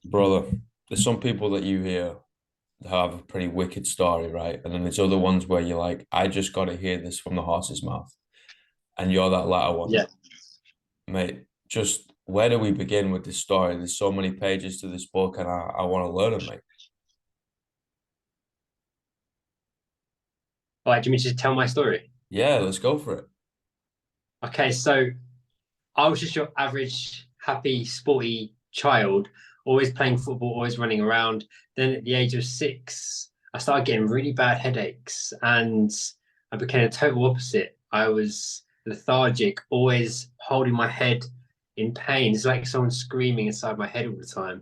Brother, there's some people that you hear have a pretty wicked story, right? And then there's other ones where you're like, I just got to hear this from the horse's mouth. And you're that latter one. Yeah. Mate, just where do we begin with this story? There's so many pages to this book, and I want to learn it, mate. All right, do you want me to just tell my story? Yeah, let's go for it. Okay, so I was just your average, happy, sporty child, always playing football, always running around. Then at the age of 6, I started getting really bad headaches and I became a total opposite. I was lethargic, always holding my head in pain. It's like someone screaming inside my head all the time.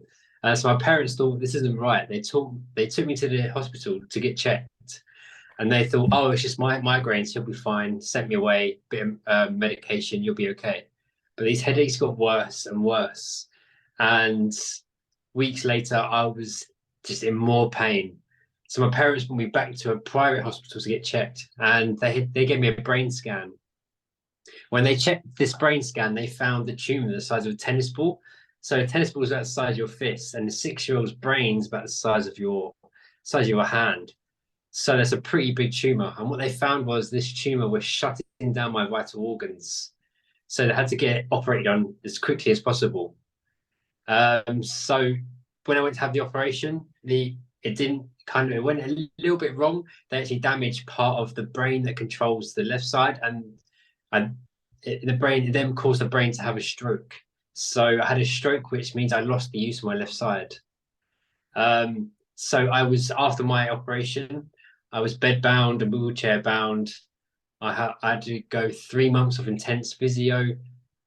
So my parents thought this isn't right. They took me to the hospital to get checked. And they thought, oh, it's just my migraines. He'll be fine. Sent me away, bit of medication. You'll be okay. But these headaches got worse and worse. And weeks later, I was just in more pain. So my parents brought me back to a private hospital to get checked, and they gave me a brain scan. When they checked this brain scan, they found the tumor the size of a tennis ball. So a tennis ball is about the size of your fist, and the 6-year-old's brain is about the size of your hand. So there's a pretty big tumor. And what they found was this tumor was shutting down my vital organs. So they had to get it operated on as quickly as possible. So when I went to have the operation, it went a little bit wrong. They actually damaged part of the brain that controls the left side, and it then caused the brain to have a stroke. So I had a stroke, which means I lost the use of my left side. So I was after my operation, I was bed bound and wheelchair bound. I had to go 3 months of intense physio.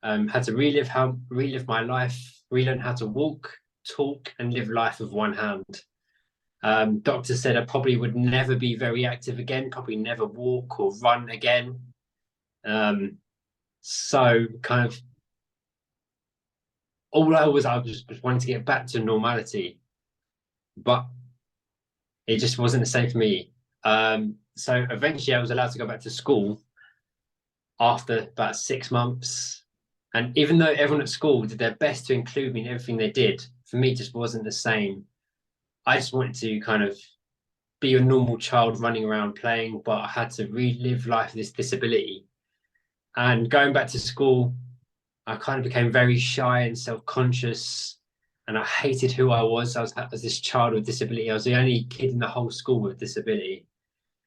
Had to relive my life, relearn how to walk, talk, and live life with one hand. Doctor said I probably would never be very active again, probably never walk or run again. So kind of I was wanting to get back to normality, but it just wasn't the same for me. So eventually I was allowed to go back to school after about 6 months. And even though everyone at school did their best to include me in everything they did, for me it just wasn't the same. I just wanted to kind of be a normal child running around playing, but I had to relive life with this disability. And going back to school, I kind of became very shy and self-conscious, and I hated who I was. I was as this child with disability. I was the only kid in the whole school with disability,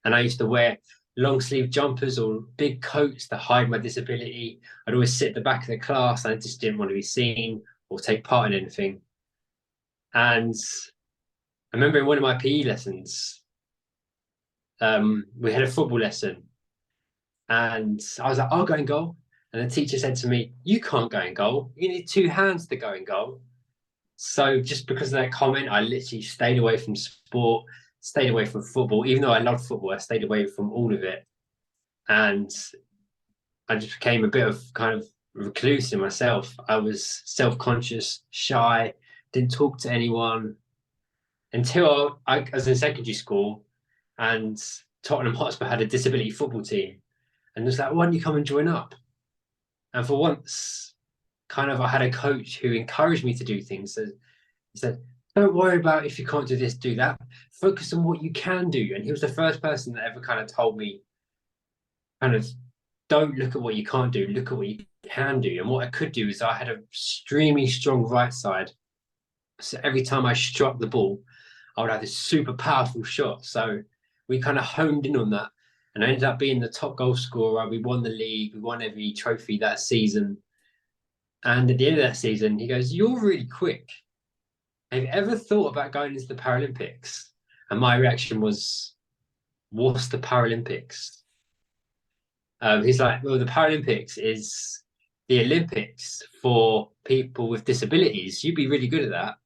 and I used to wear long sleeve jumpers or big coats to hide my disability. I'd always sit at the back of the class, and I just didn't want to be seen or take part in anything. And I remember in one of my PE lessons, we had a football lesson, and I was like, "I'll go in goal." And the teacher said to me, "You can't go in goal. You need two hands to go in goal." So just because of that comment, I literally stayed away from sport, stayed away from football. Even though I loved football, I stayed away from all of it. And I just became a bit of kind of recluse in myself. I was self-conscious, shy, didn't talk to anyone until I was in secondary school, and Tottenham Hotspur had a disability football team. And it was like, why don't you come and join up? And for once, kind of I had a coach who encouraged me to do things. So he said, don't worry about if you can't do this, do that. Focus on what you can do. And he was the first person that ever kind of told me, kind of, don't look at what you can't do, look at what you can do. And what I could do is I had a extremely strong right side. So every time I struck the ball, I would have this super powerful shot. So we kind of honed in on that. And I ended up being the top goal scorer. We won the league, we won every trophy that season. And at the end of that season, he goes, "You're really quick. Have you ever thought about going into the Paralympics?" And my reaction was, "What's the Paralympics?" He's like, "Well, the Paralympics is the Olympics for people with disabilities. You'd be really good at that."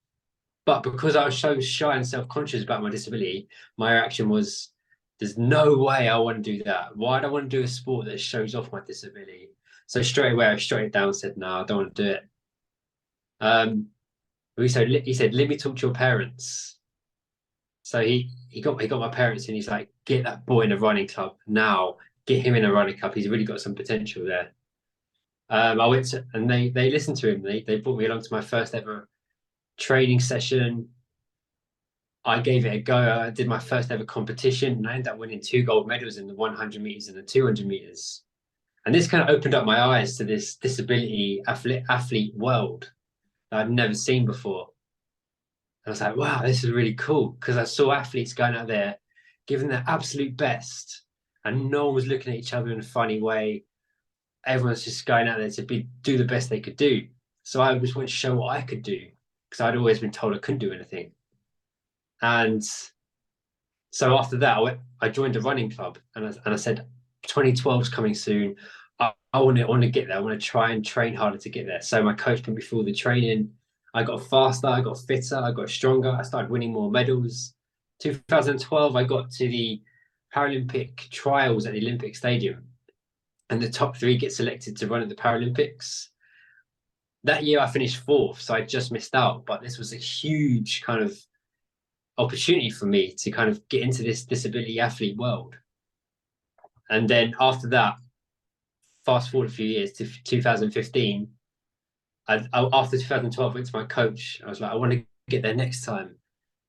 But because I was so shy and self-conscious about my disability, my reaction was, "There's no way I want to do that. Why do I want to do a sport that shows off my disability?" So straight away, I shut it down and said, "No, I don't want to do it." Um, he said, "Let me talk to your parents." So he got my parents, and he's like, "Get that boy in a running club now. Get him in a running club. He's really got some potential there." I went to, and they listened to him. They brought me along to my first ever training session. I gave it a go. I did my first ever competition and I ended up winning 2 gold medals in the 100 meters and the 200 meters. And this kind of opened up my eyes to this disability athlete world that I'd never seen before. And I was like, wow, this is really cool, because I saw athletes going out there giving their absolute best and no one was looking at each other in a funny way. Everyone's just going out there to do the best they could do. So I just wanted to show what I could do, because I'd always been told I couldn't do anything. And so after that, I joined a running club, and I said, 2012 is coming soon. I want to get there. I want to try and train harder to get there. So my coach put me through the training. I got faster, I got fitter, I got stronger. I started winning more medals. 2012, I got to the Paralympic trials at the Olympic Stadium, and the top 3 get selected to run at the Paralympics. That year I finished 4th, so I just missed out. But this was a huge kind of opportunity for me to kind of get into this disability athlete world. And then after that, fast forward a few years to 2015, after 2012, I went to my coach. I was like, I want to get there next time.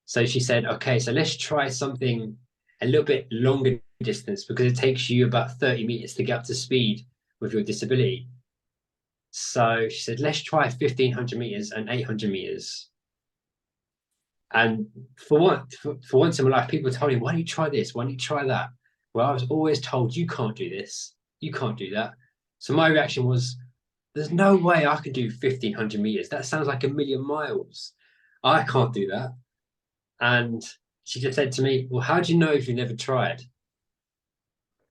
So she said, okay, so let's try something a little bit longer distance, because it takes you about 30 meters to get up to speed with your disability. So she said, let's try 1500 meters and 800 meters. And for once in my life, people told me, why don't you try this? Why don't you try that? Well, I was always told, you can't do this. You can't do that. So my reaction was, there's no way I could do 1500 meters. That sounds like 1,000,000 miles. I can't do that. And she just said to me, well, how do you know if you've never tried?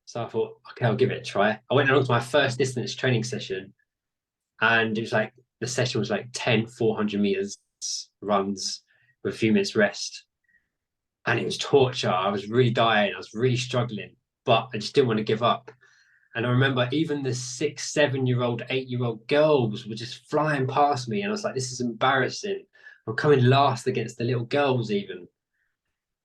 So I thought, okay, I'll give it a try. I went along to my first distance training session, and it was like, the session was like 10 400 meters runs with a few minutes rest. And it was torture. I was really dying. I was really struggling, but I just didn't want to give up. And I remember even the 6, 7-year-old, 8-year-old girls were just flying past me. And I was like, this is embarrassing. I'm coming last against the little girls even.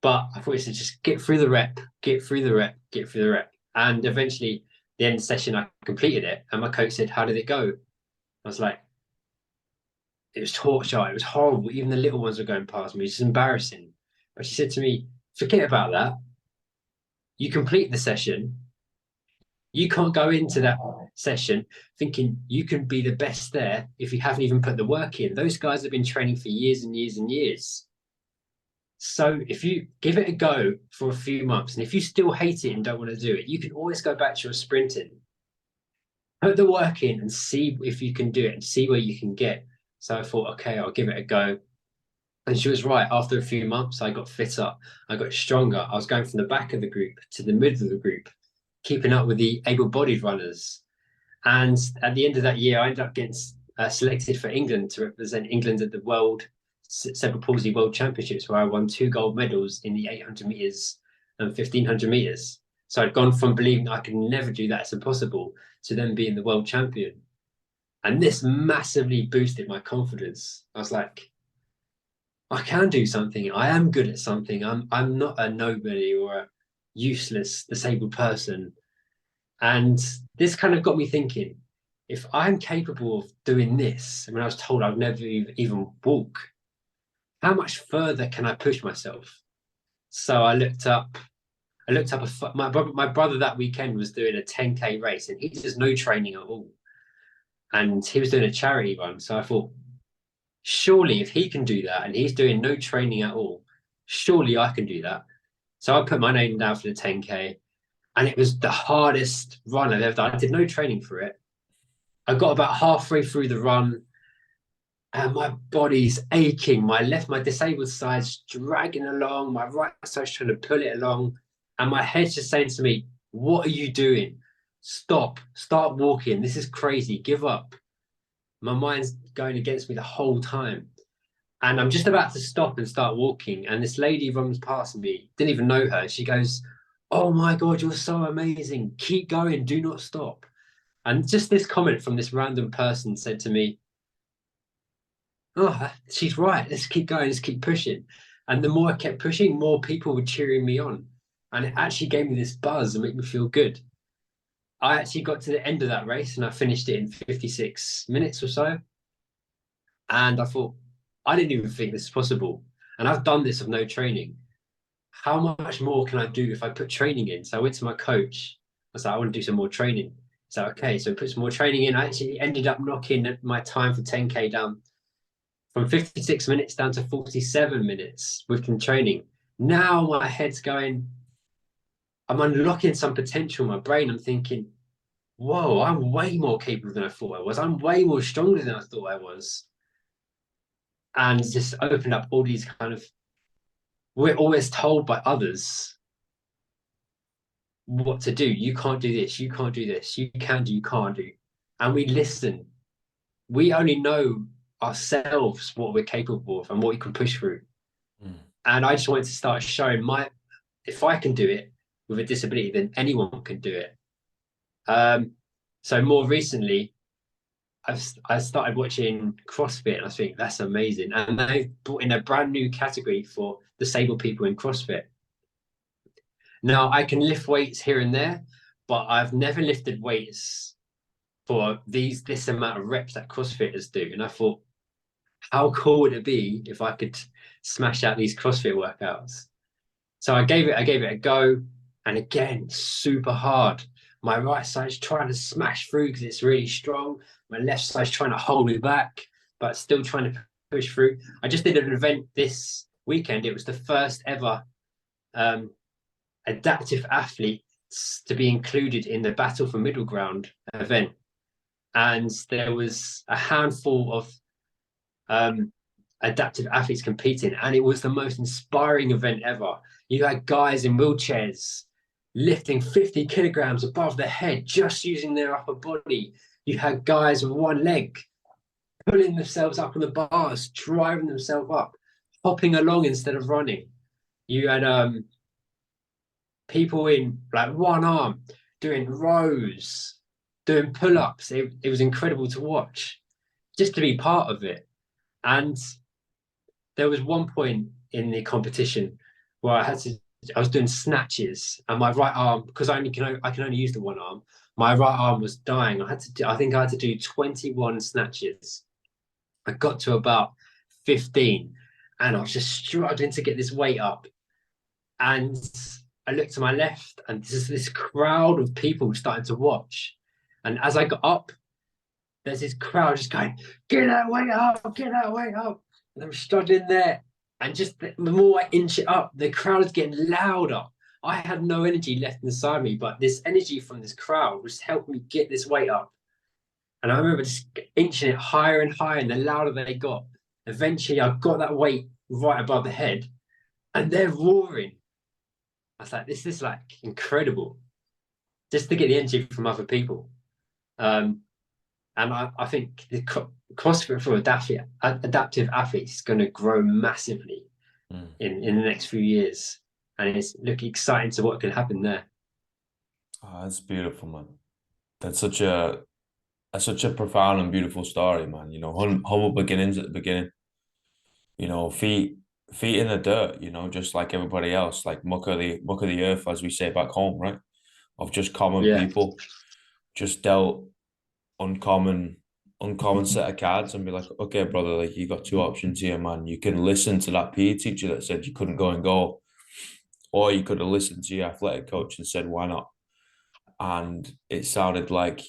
But I thought it should just get through the rep, get through the rep, get through the rep. And eventually, the end of the session, I completed it. And my coach said, how did it go? I was like, it was torture. It was horrible. Even the little ones were going past me. It's just embarrassing. But she said to me, forget about that. You complete the session. You can't go into that session thinking you can be the best there if you haven't even put the work in. Those guys have been training for years and years and years. So if you give it a go for a few months, and if you still hate it and don't want to do it, you can always go back to your sprinting. Put the work in and see if you can do it and see where you can get. So I thought, okay, I'll give it a go. And she was right. After a few months, I got fitter. I got stronger. I was going from the back of the group to the middle of the group, keeping up with the able-bodied runners. And at the end of that year, I ended up getting selected for England to represent England at the World Cerebral Palsy World Championships, where I won 2 gold medals in the 800 meters and 1500 meters. So I'd gone from believing I could never do that, it's impossible, to then being the world champion. And this massively boosted my confidence. I was like, I can do something. I am good at something. I'm not a nobody or a useless disabled person. And this kind of got me thinking, if I'm capable of doing this, when I was told I'd never even walk, how much further can I push myself? So I looked up my brother that weekend was doing a 10K race, and he does no training at all. And he was doing a charity run. So I thought, surely if he can do that and he's doing no training at all, surely I can do that. So I put my name down for the 10K, and it was the hardest run I've ever done. I did no training for it. I got about halfway through the run, and my body's aching. My disabled side's dragging along. My right side's trying to pull it along. And my head's just saying to me, what are you doing? Stop. Start walking. This is crazy. Give up. My mind's going against me the whole time. And I'm just about to stop and start walking. And this lady runs past me. Didn't even know her. She goes, oh my God, you're so amazing. Keep going. Do not stop. And just this comment from this random person said to me, oh, she's right. Let's keep going. Let's keep pushing. And the more I kept pushing, more people were cheering me on. And it actually gave me this buzz and made me feel good. I actually got to the end of that race and I finished it in 56 minutes or so. And I thought, I didn't even think this is possible. And I've done this with no training. How much more can I do if I put training in? So I went to my coach. I was like, I want to do some more training. So okay, so put some more training in. I actually ended up knocking my time for 10K down from 56 minutes down to 47 minutes with some training. Now my head's going, I'm unlocking some potential in my brain. I'm thinking, whoa, I'm way more capable than I thought I was. I'm way more stronger than I thought I was. And just opened up all these kind of, we're always told by others what to do. You can't do this. You can't do this. You can do, you can't do. And we listen. We only know ourselves what we're capable of and what we can push through. Mm. And I just wanted to start showing if I can do it with a disability, then anyone can do it. So more recently, I started watching CrossFit, and I think that's amazing. And they've brought in a brand new category for disabled people in CrossFit. Now I can lift weights here and there, but I've never lifted weights for this amount of reps that CrossFitters do. And I thought, how cool would it be if I could smash out these CrossFit workouts? So I gave it a go, and again, super hard. My right side's trying to smash through because it's really strong. My left side's trying to hold me back, but still trying to push through. I just did an event this weekend. It was the first ever adaptive athletes to be included in the Battle for Middle Ground event. And there was a handful of adaptive athletes competing, and it was the most inspiring event ever. You had guys in wheelchairs lifting 50 kilograms above their head, just using their upper body. You had guys with one leg pulling themselves up on the bars, driving themselves up, hopping along instead of running. You had people in like one arm doing rows, doing pull-ups. It was incredible to watch, just to be part of it. And there was one point in the competition where I was doing snatches, and my right arm, because I can only use the one arm, my right arm was dying. I think I had to do 21 snatches. I got to about 15, and I was just struggling to get this weight up. And I looked to my left, and this crowd of people starting to watch. And as I got up, there's this crowd just going, "Get that weight up, get that weight up." And I'm struggling there. And just the more I inch it up, the crowd is getting louder. I had no energy left inside me, but this energy from this crowd was helping me get this weight up. And I remember just inching it higher and higher, and the louder they got. Eventually, I got that weight right above the head, and they're roaring. I was like, this is like incredible, just to get the energy from other people. And I think the CrossFit for adaptive athletes is going to grow massively in the next few years. And it's looking exciting to what can happen there. Oh, that's beautiful, man. That's such a profound and beautiful story, man. You know, humble beginnings at the beginning. You know, feet in the dirt. You know, just like everybody else, like muck of the earth, as we say back home, right? Of just common people, just dealt uncommon set of cards and be like, okay, brother, like you got two options here, man. You can listen to that PE teacher that said you couldn't go and goal, or you could have listened to your athletic coach and said, why not? And it sounded like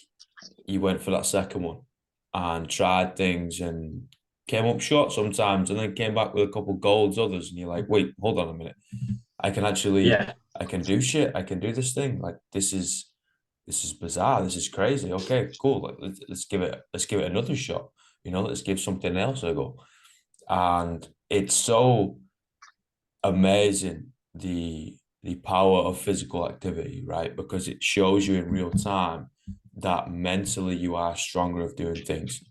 you went for that second one and tried things and came up short sometimes, and then came back with a couple golds others, and you're like, wait, hold on a minute. I can do shit. I can do this thing. Like this is bizarre. This is crazy. Okay, cool. Like, let's give it another shot. You know, let's give something else a go. And it's so amazing the power of physical activity, right? Because it shows you in real time that mentally you are stronger of doing things,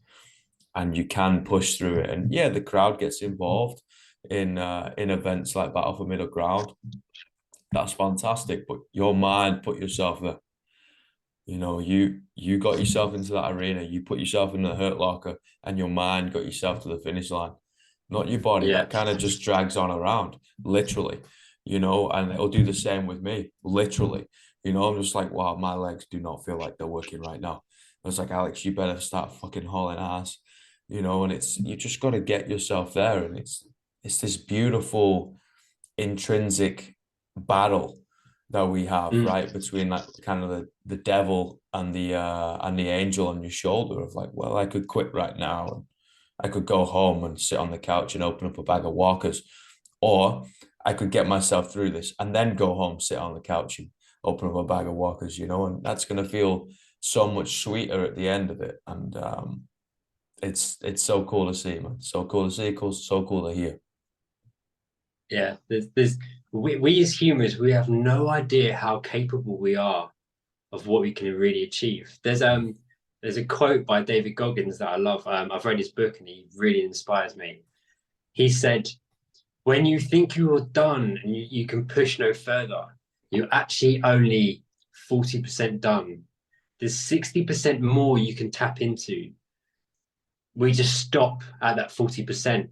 and you can push through it. And yeah, the crowd gets involved in events like Battle for Middle Ground. That's fantastic. But your mind put yourself there. You know, you got yourself into that arena, you put yourself in the hurt locker, and your mind got yourself to the finish line, not your body. That kind of just drags on around, literally, you know, and it'll do the same with me, literally. You know, I'm just like, wow, my legs do not feel like they're working right now. I was like, Alex, you better start fucking hauling ass. and you just got to get yourself there, and it's this beautiful intrinsic battle that we have, Mm. right, between like kind of the devil and the angel on your shoulder of like, well, I could quit right now, and I could go home and sit on the couch and open up a bag of Walkers, or I could get myself through this and then go home, sit on the couch and open up a bag of Walkers, and that's going to feel so much sweeter at the end of it. And it's so cool to see, man. So cool to see, cool, so cool to hear. Yeah, we as humans, we have no idea how capable we are of what we can really achieve. There's a quote by David Goggins that I love. I've read his book and he really inspires me. He said, "When you think you're done and you can push no further, you're actually only 40% done. There's 60% more you can tap into. We just stop at that 40%.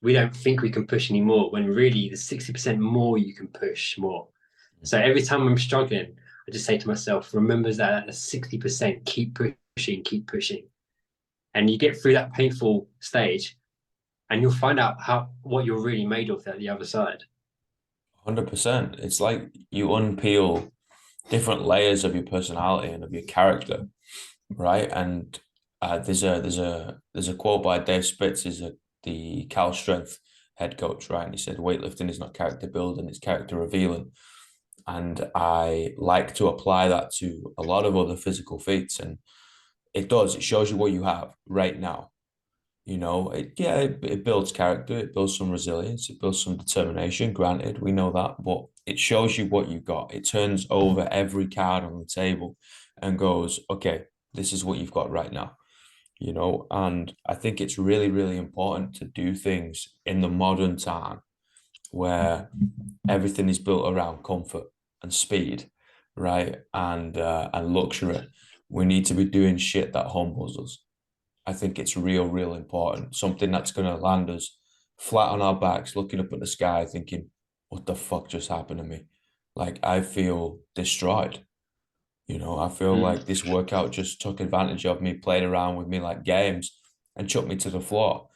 We don't think we can push anymore when really there's 60% more you can push more. So every time I'm struggling, I just say to myself, remember that at the 60%, keep pushing, keep pushing. And you get through that painful stage and you'll find out what you're really made of at the other side. 100%. It's like you unpeel different layers of your personality and of your character, right? And there's a quote by Dave Spitz, is the Cal Strength head coach, right? And he said weightlifting is not character building, it's character revealing. And I like to apply that to a lot of other physical feats, and it does. It shows you what you have right now. It builds character, it builds some resilience, it builds some determination. Granted, we know that, but it shows you what you got. It turns over every card on the table and goes, okay, this is what you've got right now. And I think it's really, really important to do things in the modern time where everything is built around comfort and speed, right? And luxury. We need to be doing shit that humbles us. I think it's real, real important. Something that's going to land us flat on our backs, looking up at the sky, thinking, what the fuck just happened to me? Like, I feel destroyed. I feel Mm. like this workout just took advantage of me, played around with me like games and chucked me to the floor.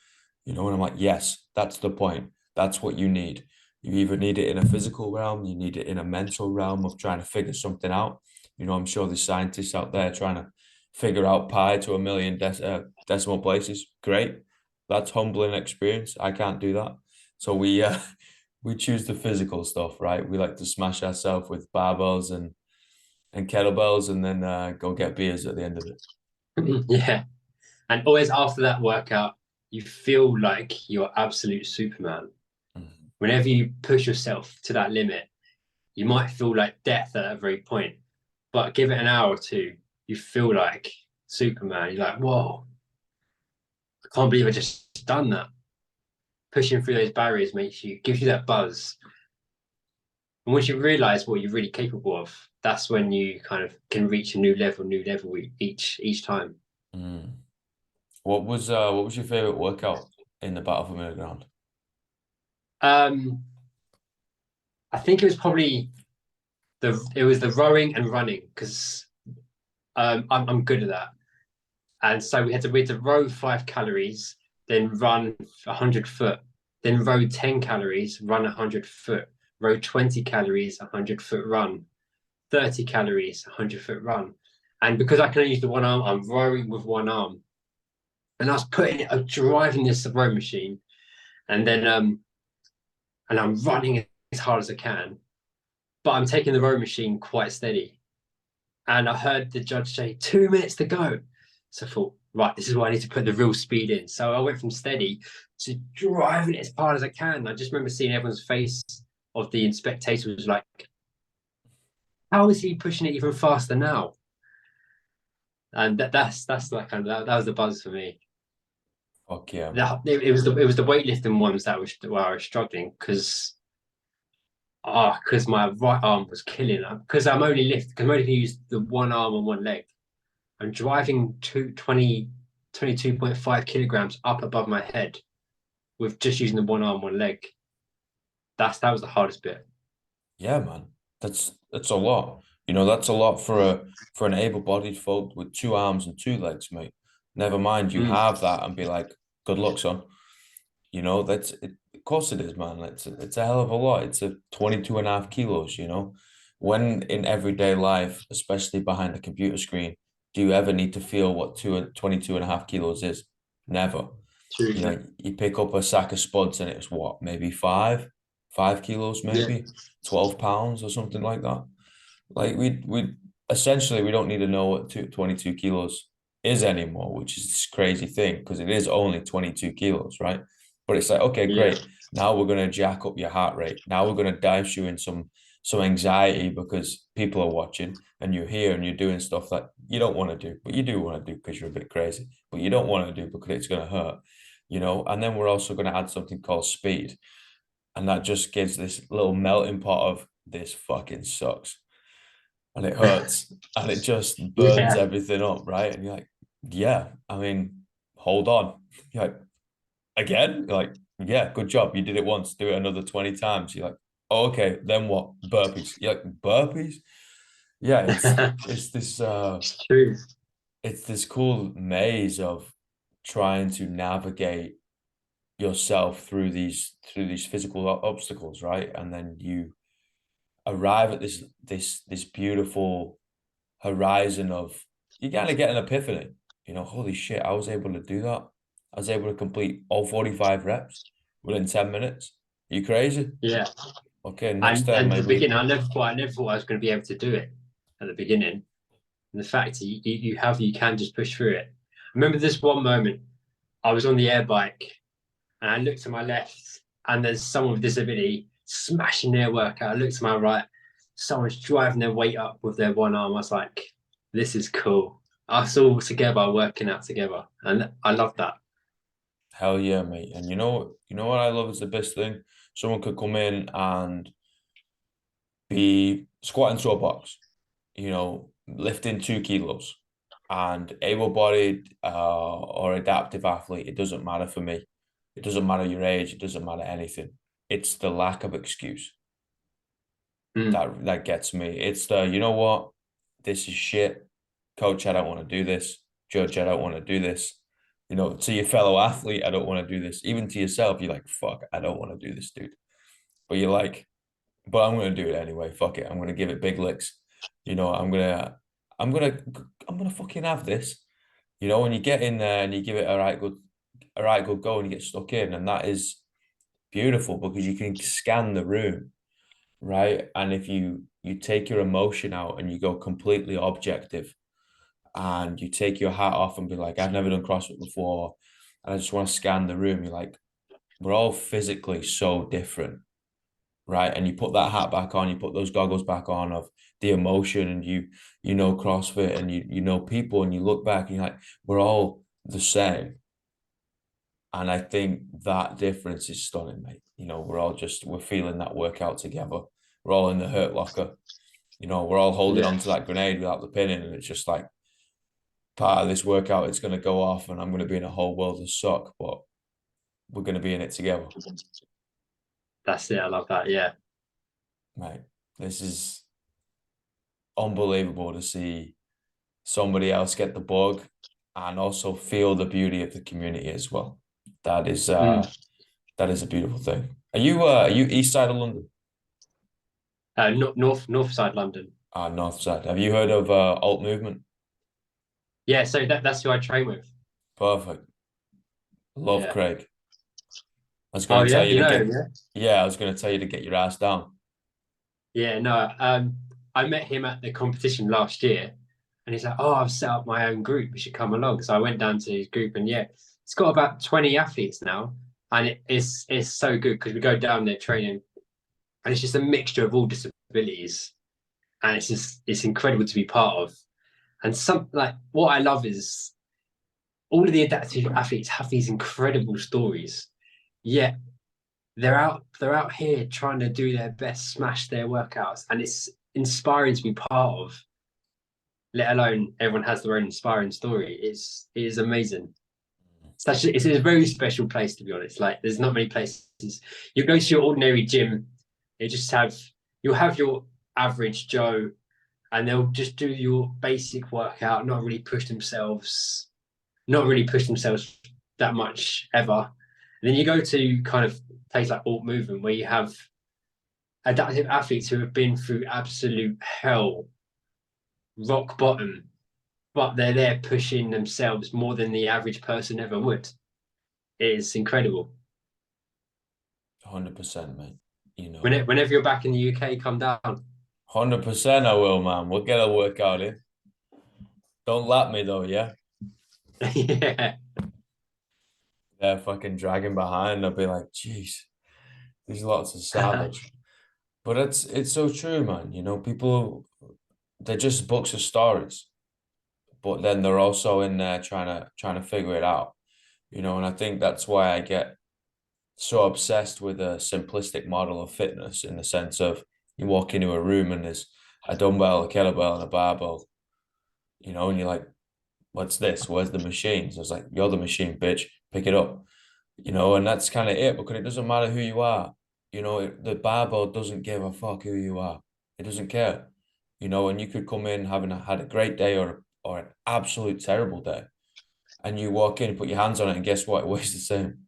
And I'm like, yes, that's the point. That's what you need. You either need it in a physical realm, you need it in a mental realm of trying to figure something out. I'm sure there's scientists out there trying to figure out pi to a million decimal places. Great. That's humbling experience. I can't do that. So we choose the physical stuff, right? We like to smash ourselves with barbells and kettlebells, and then go get beers at the end of it. Yeah. And always after that workout, you feel like you're absolute Superman. Mhm. Whenever you push yourself to that limit, you might feel like death at that very point. But give it an hour or two, you feel like Superman. You're like, whoa, I can't believe I just done that. Pushing through those barriers gives you that buzz. And once you realize what you're really capable of, that's when you kind of can reach a new level each time. Mm. What was your favorite workout in the Battle for Middle Ground? Um, I think it was the rowing and running because I'm good at that. And so we had to row 5 calories, then run 100 foot, then row 10 calories, run 100 foot, row 20 calories, 100 foot run, 30 calories, 100 foot run. And because I can only use the one arm, I'm rowing with one arm. And I'm driving this row machine, and then and I'm running as hard as I can, but I'm taking the row machine quite steady. And I heard the judge say 2 minutes to go. So I thought, right, this is where I need to put the real speed in. So I went from steady to driving it as hard as I can. I just remember seeing everyone's face of the spectator was like, how is he pushing it even faster now? And that's like that was the buzz for me. Fuck yeah, man. It was the weightlifting ones that was where I was struggling because my right arm was killing it. Because I'm only use the one arm and one leg. I'm driving 22.5 kilograms up above my head with just using the one arm, one leg. That was the hardest bit. Yeah, man. That's a lot. That's a lot for an able-bodied folk with two arms and two legs, mate. Never mind you Mm. have that and be like, Good luck, son. You know, of course it is, man. It's a hell of a lot. It's a 22 and a half kilos, you know. When in everyday life, especially behind a computer screen, do you ever need to feel what 22 and a half kilos is? Never. True. You know, you pick up a sack of spuds and it's what, maybe 5 kilos, Yeah. maybe 12 pounds or something like that. Like we essentially we don't need to know what 22 kilos is anymore, which is this crazy thing because it is only 22 kilos, right? But it's like, okay, Yeah. great. Now we're gonna jack up your heart rate. Now we're gonna dive you in some anxiety because people are watching and you're here and you're doing stuff that you don't want to do, but you do want to do because you're a bit crazy, but you don't want to do because it's gonna hurt, you know. And then we're also gonna add something called speed, and that just gives this little melting pot of this fucking sucks and it hurts and it just burns Yeah. everything up, right? And you're like, yeah, I mean, hold on. You're like, again? You're like, yeah, good job. You did it once, do it another 20 times. You're like, oh, okay, then what? Burpees. You're like, burpees? Yeah, it's this It's true. it's this cool maze of trying to navigate yourself through these physical obstacles, right? And then you arrive at this beautiful horizon of you kind of get an epiphany. You know, holy shit, I was able to do that. I was able to complete all 45 reps within 10 minutes. Are you crazy? Yeah. Okay, next And time at the maybe. beginning, I never thought I was going to be able to do it at the beginning. And the fact that you can just push through it. I remember this one moment. I was on the air bike and I looked to my left, and there's someone with disability smashing their workout. I looked to my right, someone's driving their weight up with their one arm. I was like, this is cool. Us all together working out together. And I love that. Hell yeah, mate. And you know what I love is the best thing? Someone could come in and be squatting to a box, you know, lifting 2 kilos and able-bodied or adaptive athlete, it doesn't matter for me. It doesn't matter your age, it doesn't matter anything. It's the lack of excuse Mm. that gets me. It's the, you know what, this is shit. Coach, I don't want to do this. Judge, I don't want to do this. You know, to your fellow athlete, I don't want to do this. Even to yourself, you're like, fuck, I don't want to do this, dude. But you're like, but I'm gonna do it anyway. Fuck it. I'm gonna give it big licks. You know, I'm gonna, I'm gonna fucking have this. You know, when you get in there and you give it a right good go, and you get stuck in, and that is beautiful because you can scan the room, right? And if you take your emotion out and you go completely objective, and you take your hat off and be like, I've never done CrossFit before, and I just want to scan the room. You're like, we're all physically so different, right? And you put that hat back on, you put those goggles back on of the emotion, and you know CrossFit, and you know people, and you look back and you're like, we're all the same. And I think that difference is stunning, mate. You know, we're feeling that workout together. We're all in the hurt locker. You know, we're all holding Yeah, on to that grenade without the pinning, and it's just like part of this workout, it's going to go off, and I'm going to be in a whole world of suck, but we're going to be in it together, that's it. I love that. Yeah. mate. This is unbelievable to see somebody else get the bug and also feel the beauty of the community as well. That is Mm. uh that is a beautiful thing. Are you east side of London? North side London. North side. Have you heard of alt movement? Yeah, so that's who I train with. Perfect. Love Yeah. Craig. I was Oh going to tell yeah, you you to know him, get yeah. yeah, I was going to tell you to get your ass down. Yeah, no. I met him at the competition last year, and he's like, "Oh, I've set up my own group. You should come along." So I went down to his group, and yeah, it's got about 20 athletes now, and it's so good because we go down there training, and it's just a mixture of all disabilities, and it's incredible to be part of. And some like what I love is all of the adaptive athletes have these incredible stories, yet they're out here trying to do their best, smash their workouts, and it's inspiring to be part of. Let alone everyone has their own inspiring story. It is amazing. It's a very special place to be honest. Like there's not many places you go to your ordinary gym. You just have you'll have your average Joe, and they'll just do your basic workout, not really push themselves that much ever. And then you go to kind of places like alt movement where you have adaptive athletes who have been through absolute hell, rock bottom, but they're there pushing themselves more than the average person ever would. It is incredible. 100%, mate. You know, Whenever you're back in the UK, come down. 100% I will, man. We'll get a workout in. Don't lap me though, yeah? Yeah. They're fucking dragging behind. I'll be like, jeez, these lots of savage. But it's so true, man. You know, people they're just books of stories, but then they're also in there trying to figure it out. You know, and I think that's why I get so obsessed with a simplistic model of fitness in the sense of you walk into a room and there's a dumbbell, a kettlebell, and a barbell, you know, and you're like, what's this? Where's the machine? So it's like, you're the machine, bitch. Pick it up. You know, and that's kind of it because it doesn't matter who you are. You know, the barbell doesn't give a fuck who you are. It doesn't care. You know, and you could come in having had a great day or an absolute terrible day, and you walk in, put your hands on it, and guess what? It weighs the same.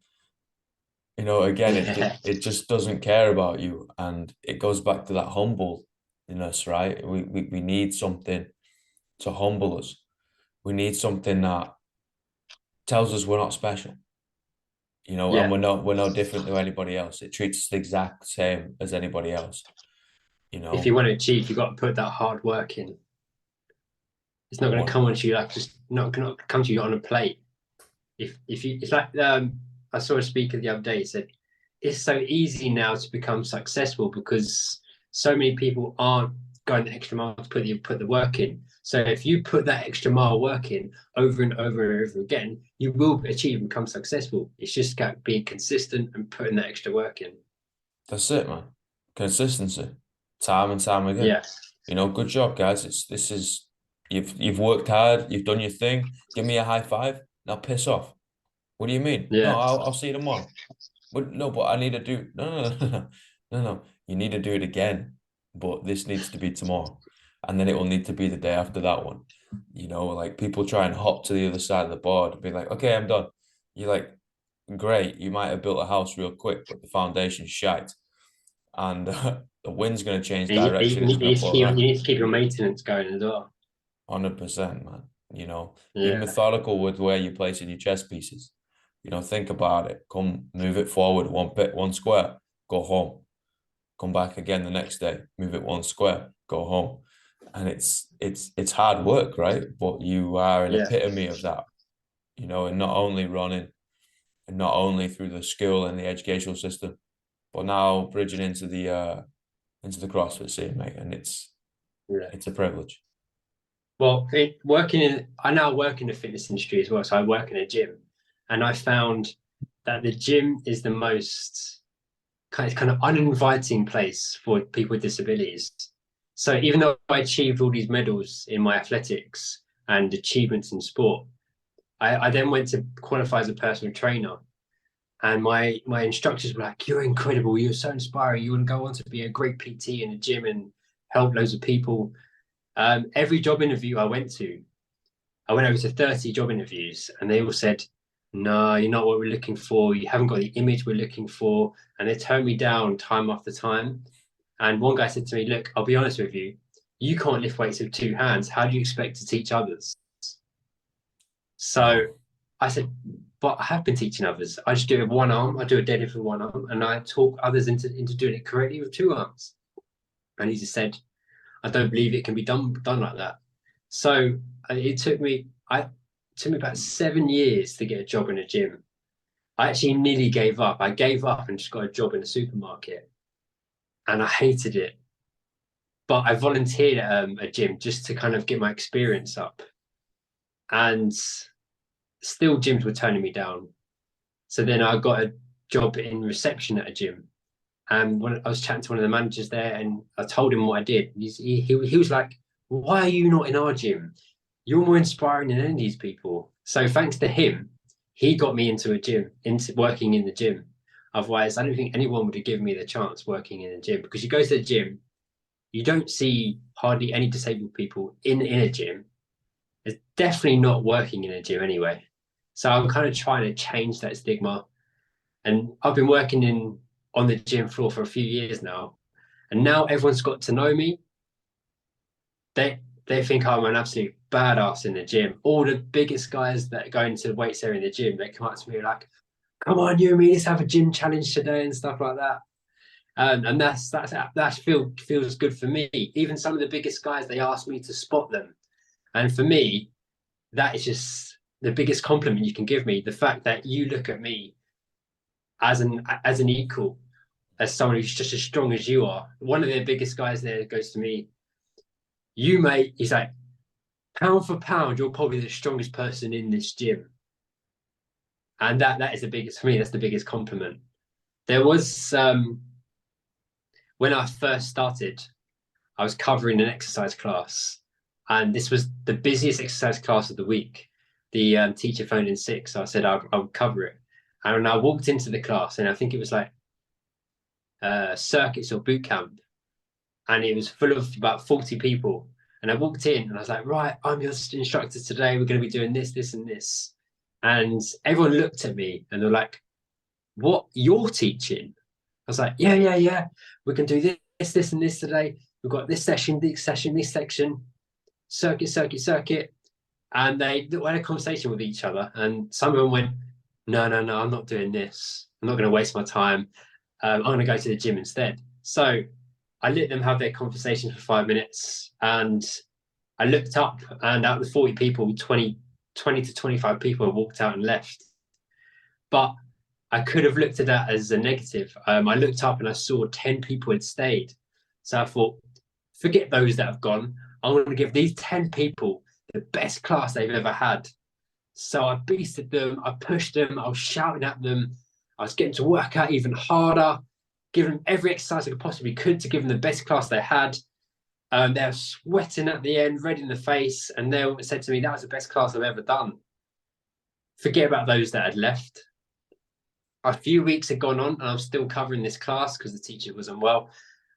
You know, again, Yeah. it just doesn't care about you, and it goes back to that humbleness, right? We need something to humble us. We need something that tells us we're not special, you know, and Yeah. we're no different to anybody else. It treats us the exact same as anybody else, you If you know. want to achieve, you've got to put that hard work in. It's not going to One, come onto you like just not going to come to you on a plate. If you, it's like I saw a speaker the other day. He said it's so easy now to become successful because so many people aren't going the extra mile to put the work in. So if you put that extra mile work in over and over and over again, you will achieve and become successful. It's just about being consistent and putting that extra work in. that's it, man. Consistency, time and time again. Yeah, You know, good job, guys. This is you've worked hard, you've done your thing. Give me a high five. Now piss off. What do you mean? No, yeah, I'll see you tomorrow. But no, but I need to do no. You need to do it again. But this needs to be tomorrow. And then it will need to be the day after that one. You know, like people try and hop to the other side of the board and be like, okay, I'm done. You're like, great, you might have built a house real quick, but the foundation's shite. And the wind's going to change and direction. It's going to fall you around. need to keep your maintenance going as well. 100%, man. You know, be Yeah, methodical with where you're placing your chess pieces. You know, think about it. Come move it forward one bit, one square, go home. Come back again the next day, move it one square, go home. And it's hard work, right? But you are an yeah, epitome of that, you know, and not only running and not only through the school and the educational system, but now bridging into the CrossFit scene, mate. And yeah. it's a privilege. Well, I now work in the fitness industry as well. So I work in a gym, and I found that the gym is the most kind of uninviting place for people with disabilities. So even though I achieved all these medals in my athletics and achievements in sport, I then went to qualify as a personal trainer. And my instructors were like, "You're incredible. You're so inspiring. You want to go on to be a great PT in a gym and help loads of people." Every job interview I went over to 30 job interviews, and they all said, "No, you're not what we're looking for. You haven't got the image we're looking for." And they turned me down time after time. And one guy said to me, "Look, I'll be honest with you. You can't lift weights with two hands. How do you expect to teach others?" So Wow. I said, "But I have been teaching others. I just do it with one arm. I do a deadlift with one arm, and I talk others into doing it correctly with two arms." And he just said, "I don't believe it can be done like that." So it took me about 7 years to get a job in a gym. I actually nearly gave up. I gave up and just got a job in a supermarket, and I hated it. But I volunteered at a gym just to kind of get my experience up, and still gyms were turning me down. So then I got a job in reception at a gym. And when I was chatting to one of the managers there, and I told him what I did, he was like, "Why are you not in our gym? You're more inspiring than any of these people." So thanks to him, he got me into a gym, into working in the gym. Otherwise, I don't think anyone would have given me the chance working in a gym, because you go to the gym, you don't see hardly any disabled people in a gym. It's definitely not working in a gym anyway. So I'm kind of trying to change that stigma. And I've been working in on the gym floor for a few years now, and now everyone's got to know me. They think I'm an absolute badass in the gym. All the biggest guys that go into the weights area in the gym, they come up to me like, "Come on, you and me, let's have a gym challenge today," and stuff like that. And feels good for me. Even some of the biggest guys, they ask me to spot them, and for me, that is just the biggest compliment you can give me. The fact that you look at me as an equal, as someone who's just as strong as you are. One of the biggest guys there goes to me, "You mate," he's like, "pound for pound, you're probably the strongest person in this gym." And that is the biggest for me. That's the biggest compliment. There was when I first started, I was covering an exercise class, and this was the busiest exercise class of the week. The teacher phoned in sick, so I said I'll cover it. And I walked into the class, and I think it was like circuits or boot camp, and it was full of about 40 people. And I walked in, and I was like, "Right, I'm your instructor today. We're going to be doing this, this, and this." And everyone looked at me, and they're like, "What, you're teaching?" I was like, "Yeah, yeah, yeah. We can do this, and this today. We've got this session, this section, circuit, circuit, circuit." And they had a conversation with each other. And some of them went, "No, no, no, I'm not doing this. I'm not going to waste my time. I'm going to go to the gym instead." So I let them have their conversation for 5 minutes. And I looked up, and out of the 40 people, 20 to 25 people walked out and left. But I could have looked at that as a negative. I looked up and I saw 10 people had stayed. So I thought, forget those that have gone. I'm going to give these 10 people the best class they've ever had. So I beasted them, I pushed them, I was shouting at them, I was getting to work out even harder, giving them every exercise I possibly could to give them the best class they had. They were sweating at the end, red in the face, and they said to me, "That was the best class I've ever done." Forget about those that had left. A few weeks had gone on, and I'm still covering this class because the teacher wasn't well.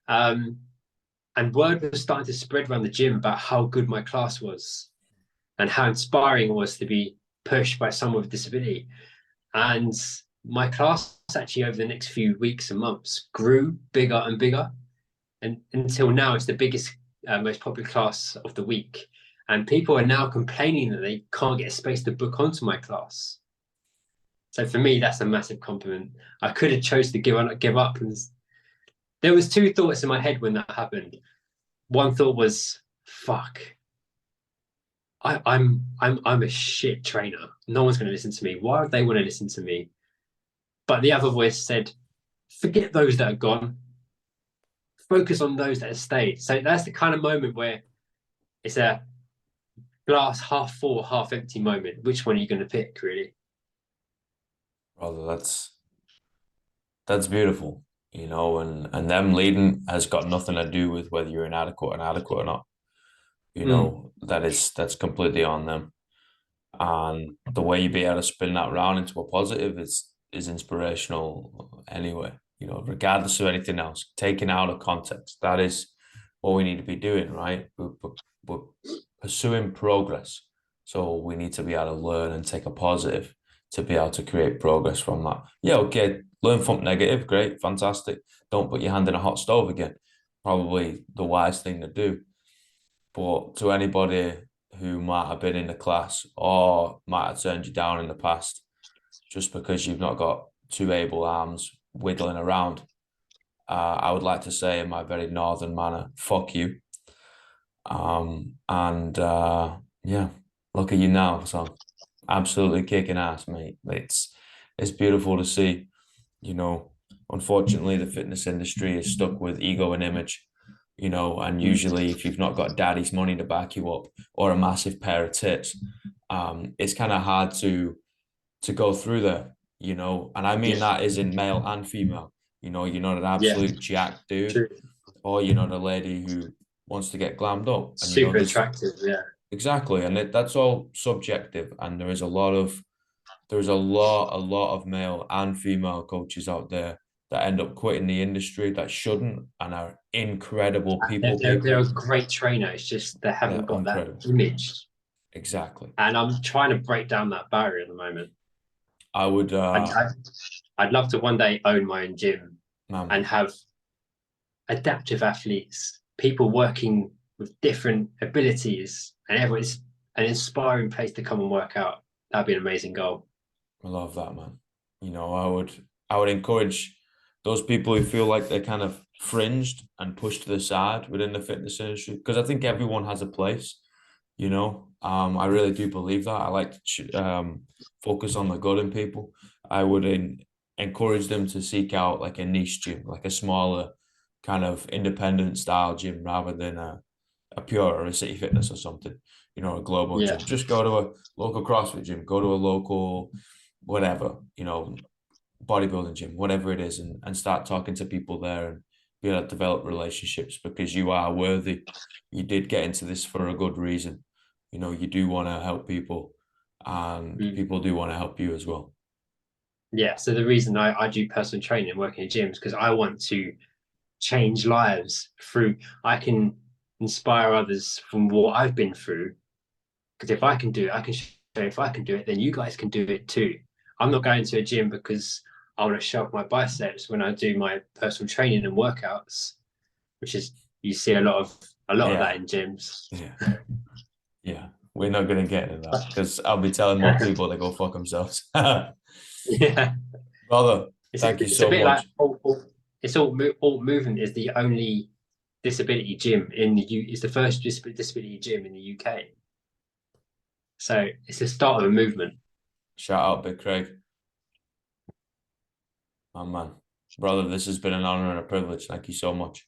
And word was starting to spread around the gym about how good my class was and how inspiring it was to be pushed by someone with a disability. And my class actually over the next few weeks and months grew bigger and bigger. And until now, it's the biggest, most popular class of the week. And people are now complaining that they can't get a space to book onto my class. So for me, that's a massive compliment. I could have chose to give up. And there was two thoughts in my head when that happened. One thought was, "Fuck, I'm a shit trainer. No one's going to listen to me. Why would they want to listen to me?" But the other voice said, "Forget those that are gone. Focus on those that have stayed." So that's the kind of moment where it's a glass half full, half empty moment. Which one are you going to pick, really? Brother, that's beautiful, and them leading has got nothing to do with whether you're inadequate or not. Mm, That's completely on them. And the way you be able to spin that round into a positive is inspirational anyway. Regardless of anything else, taken out of context, that is what we need to be doing, right? We're pursuing progress, so we need to be able to learn and take a positive to be able to create progress from that. Yeah, okay, learn from negative, great, fantastic. Don't put your hand in a hot stove again. Probably the wise thing to do. But to anybody who might have been in the class or might have turned you down in the past just because you've not got two able arms wiggling around, I would like to say in my very northern manner, fuck you. And yeah, look at you now. So absolutely kicking ass, mate. It's beautiful to see. Unfortunately, the fitness industry is stuck with ego and image. And mm. usually if you've not got daddy's money to back you up or a massive pair of tits, it's kind of hard to go through there. And I mean Yeah, that is in male and female. You're not an yeah, absolute jack dude, true. or you're not a lady who wants to get glammed up. And Super there's attractive. Yeah, exactly, and that's all subjective. And there's a lot of male and female coaches out there that end up quitting the industry that shouldn't and are incredible they're people. a great trainer. It's just they haven't They're got that incredible. image. Exactly. And I'm trying to break down that barrier at the moment. I would, I'd love to one day own my own gym man, and have adaptive athletes, people working with different abilities, and everyone's an inspiring place to come and work out. That'd be an amazing goal. I love that, man. I would encourage those people who feel like they're kind of fringed and pushed to the side within the fitness industry, because I think everyone has a place. I really do believe that. I like to focus on the good in people. I would encourage them to seek out like a niche gym, like a smaller kind of independent style gym rather than a pure or a city fitness or something, a global Yeah. gym. Just go to a local CrossFit gym, go to a local whatever, bodybuilding gym, whatever it is, and start talking to people there and be able to develop relationships because you are worthy. You did get into this for a good reason. You do want to help people and Mm. people do want to help you as well. Yeah. So the reason I do personal training and work in gyms because I want to change lives through, I can inspire others from what I've been through. Because if I can do it, I can show if I can do it, then you guys can do it too. I'm not going to a gym because I want to show off my biceps when I do my personal training and workouts, which is you see a lot of that Yeah, in gyms. yeah, yeah. We're not gonna get into that because I'll be telling more people to go fuck themselves. Yeah, Brother, thank you it's a so bit like much. it's all movement is the only disability gym in the U. It's the first disability gym in the UK. So it's the start of a movement. Shout out Big Craig. My man. Brother, this has been an honor and a privilege. Thank you so much.